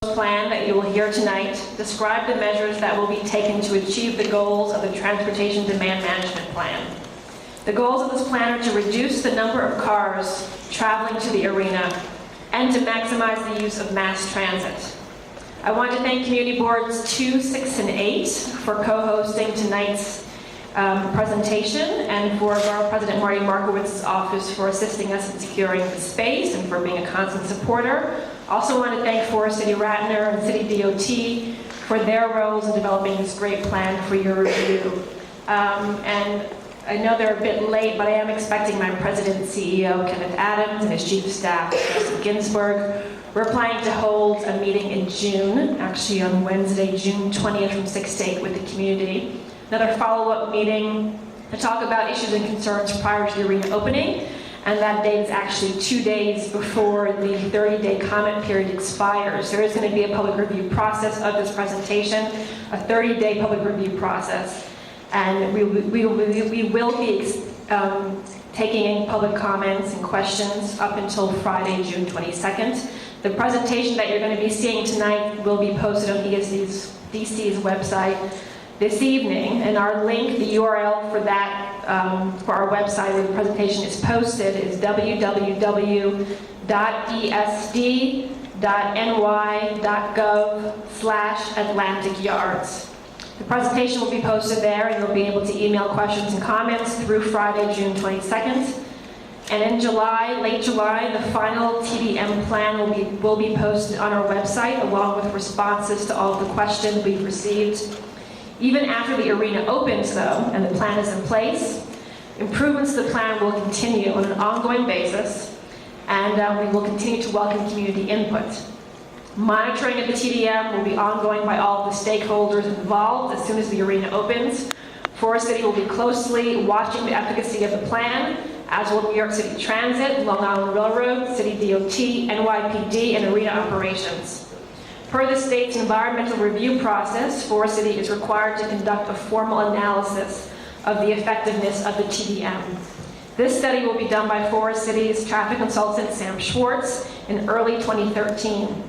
plan that you will hear tonight describe the measures that will be taken to achieve the goals of the Transportation Demand Management Plan. The goals of this plan are to reduce the number of cars traveling to the arena and to maximize the use of mass transit. I want to thank Community Boards 2, 6, and 8 for co-hosting tonight's presentation, and for Borough President Marty Markowitz's office for assisting us in securing the space and for being a constant supporter. Also want to thank Forest City Ratner and City DOT for their roles in developing this great plan for your review. And I know they're a bit late, but I am expecting my President and CEO, Kenneth Adams, and his Chief of Staff, Joseph Ginsburg. We're planning to hold a meeting in June, actually on Wednesday, June 20th from 6 to 8 with the community. Another follow-up meeting to talk about issues and concerns prior to the arena opening. And that date is actually 2 days before the 30-day comment period expires. There is going to be a public review process of this presentation, a 30-day public review process. And we will be taking in public comments and questions up until Friday, June 22nd. The presentation that you're going to be seeing tonight will be posted on DC's website this evening, and our link, the URL for that, for our website where the presentation is posted, is www.esd.ny.gov/Atlantic Yards. The presentation will be posted there, and you'll be able to email questions and comments through Friday, June 22nd. And in July, late July, the final TDM plan will be posted on our website, along with responses to all of the questions we've received. Even after the arena opens, though, and the plan is in place, improvements to the plan will continue on an ongoing basis, and we will continue to welcome community input. Monitoring of the TDM will be ongoing by all of the stakeholders involved as soon as the arena opens. Forest City will be closely watching the efficacy of the plan, as will New York City Transit, Long Island Railroad, City DOT, NYPD, and arena operations. Per the state's environmental review process, Forest City is required to conduct a formal analysis of the effectiveness of the TDM. This study will be done by Forest City's traffic consultant, Sam Schwartz, in early 2013.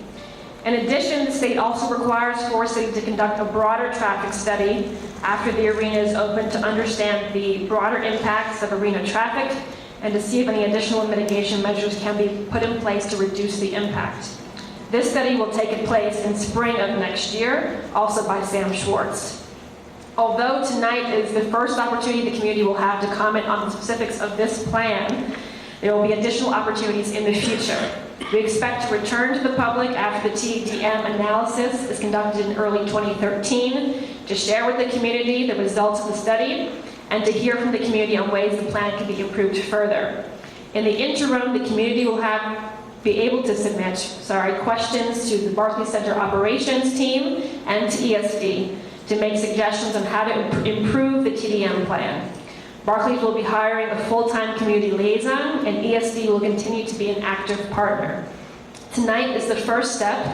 In addition, the state also requires Forest City to conduct a broader traffic study after the arena is open to understand the broader impacts of arena traffic and to see if any additional mitigation measures can be put in place to reduce the impact. This study will take place in spring of next year, also by Sam Schwartz. Although tonight is the first opportunity the community will have to comment on the specifics of this plan, there will be additional opportunities in the future. We expect to return to the public after the TDM analysis is conducted in early 2013 to share with the community the results of the study and to hear from the community on ways the plan can be improved further. In the interim, the community will be able to submit questions to the Barclays Center Operations team and to ESD to make suggestions on how to improve the TDM plan. Barclays will be hiring a full-time community liaison, and ESD will continue to be an active partner. Tonight is the first step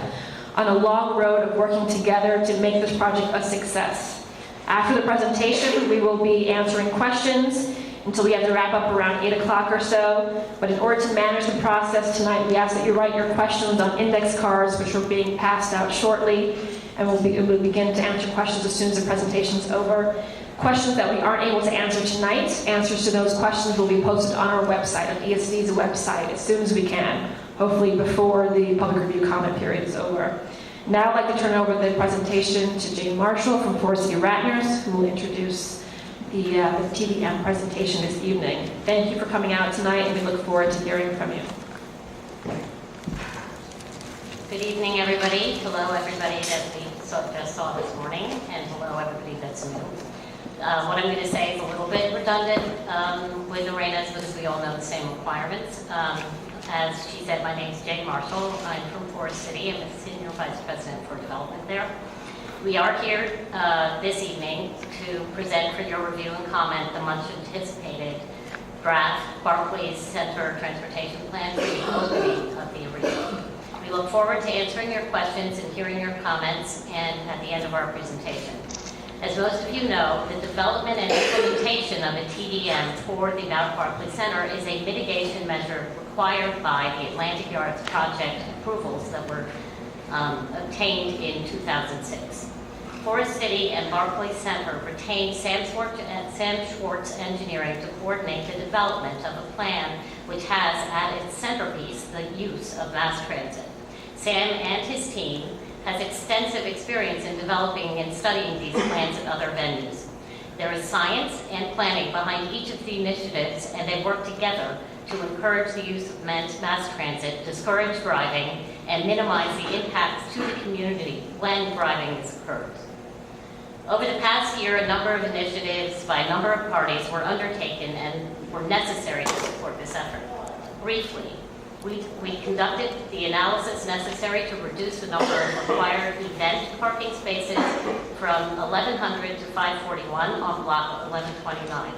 on a long road of working together to make this project a success. After the presentation, we will be answering questions until we have to wrap up around 8 o'clock or so. But in order to manage the process tonight, we ask that you write your questions on index cards, which are being passed out shortly, and we'll begin to answer questions as soon as the presentation is over. Questions that we aren't able to answer tonight, answers to those questions will be posted on our website, on ESD's website, as soon as we can, hopefully before the public review comment period is over. Now I'd like to turn over the presentation to Jane Marshall from Forest City Ratners, who will introduce the TDM presentation this evening. Thank you for coming out tonight, and we look forward to hearing from you. Good evening, everybody. Hello, everybody that we just saw this morning, and hello, everybody that's new. What I'm going to say is a little bit redundant with arenas because we all know the same requirements. As she said, my name is Jane Marshall. I'm from Forest City. I'm the Senior Vice President for Development there. We are here this evening to present for your review and comment the much anticipated draft Barclays Center Transportation Plan for the opening of the arena. We look forward to answering your questions and hearing your comments and at the end of our presentation. As most of you know, the development and implementation of a TDM for the Barclays Center is a mitigation measure required by the Atlantic Yards project approvals that were obtained in 2006. Forest City and Barclays Center retained Sam Schwartz Engineering to coordinate the development of a plan which has at its centerpiece the use of mass transit. Sam and his team has extensive experience in developing and studying these plans at other venues. There is science and planning behind each of the initiatives, and they work together to encourage the use of mass transit, discourage driving, and minimize the impacts to the community when driving is occurred. Over the past year, a number of initiatives by a number of parties were undertaken and were necessary to support this effort. Briefly, we conducted the analysis necessary to reduce the number of required event parking spaces from 1,100 to 541 on block 1129.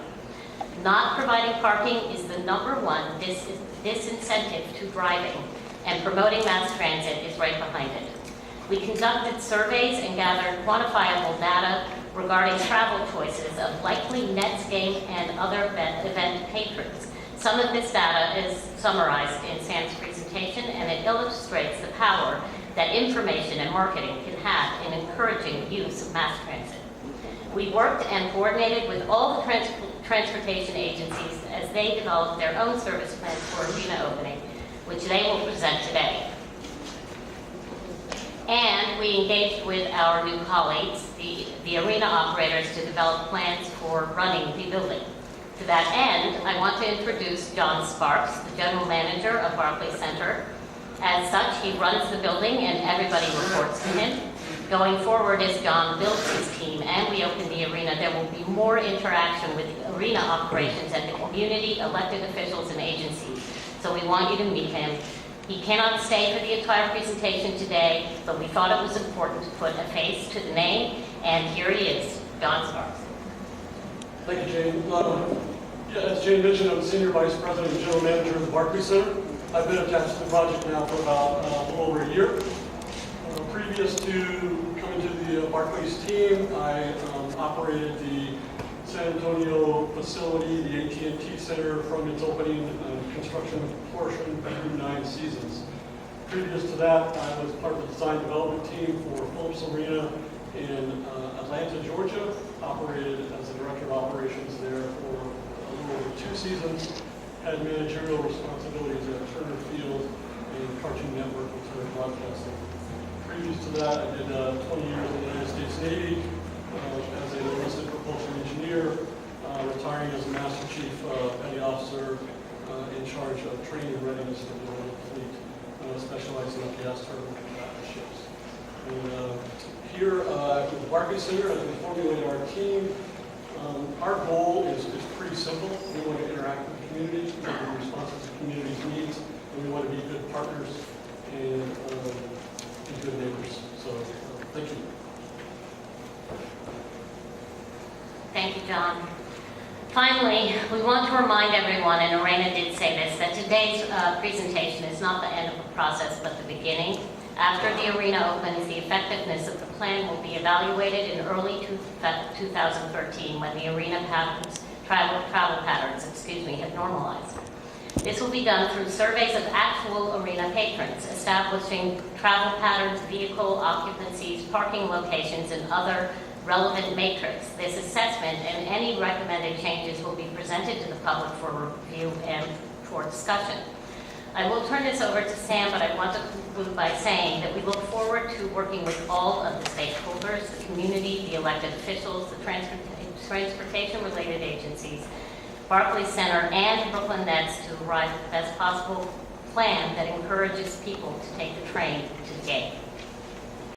Not providing parking is the number one disincentive to driving, and promoting mass transit is right behind it. We conducted surveys and gathered quantifiable data regarding travel choices of likely Nets game and other event patrons. Some of this data is summarized in Sam's presentation, and it illustrates the power that information and marketing can have in encouraging use of mass transit. We worked and coordinated with all the transportation agencies as they developed their own service plans for arena opening, which they will present today. And we engaged with our new colleagues, the arena operators, to develop plans for running the building. To that end, I want to introduce John Sparks, the general manager of Barclays Center. As such, he runs the building and everybody reports to him. Going forward, as John builds his team and we open the arena, there will be more interaction with the arena operations and the community, elected officials, and agencies. So we want you to meet him. He cannot stay for the entire presentation today, but we thought it was important to put a face to the name, and here he is, John Sparks. Thank you, Jane. As Jane mentioned, I'm the Senior Vice President and General Manager of the Barclays Center. I've been attached to the project now for about a little over a year. Previous to coming to the Barclays team, I operated the San Antonio facility, the AT&T Center, from its opening construction portion through 9 seasons. Previous to that, I was part of the design development team for Phillips Arena in Atlanta, Georgia. Operated as the Director of Operations there for a little over 2 seasons. Had managerial responsibilities at Turner Field and Cartoon Network and Turner Broadcasting. Previous to that, I did 20 years in the United States Navy as a enlisted propulsion engineer, retiring as a Master Chief Petty Officer in charge of training and readiness for the Royal Fleet, specializing in gas turbine ships. And here at the Barclays Center, as we formulate our team, our goal is pretty simple. We want to interact with the community, we want to be responsive to the community's needs, and we want to be good partners and good neighbors. So, thank you. Thank you, John. Finally, we want to remind everyone, and Arena did say this, that today's presentation is not the end of the process, but the beginning. After the arena opens, the effectiveness of the plan will be evaluated in early 2013 when the arena travel patterns have normalized. This will be done through surveys of actual arena patrons, establishing travel patterns, vehicle occupancies, parking locations, and other relevant metrics. This assessment and any recommended changes will be presented to the public for review and for discussion. I will turn this over to Sam, but I want to conclude by saying that we look forward to working with all of the stakeholders, the community, the elected officials, the transportation-related agencies, Barclays Center, and Brooklyn Nets to arrive at the best possible plan that encourages people to take the train to the game.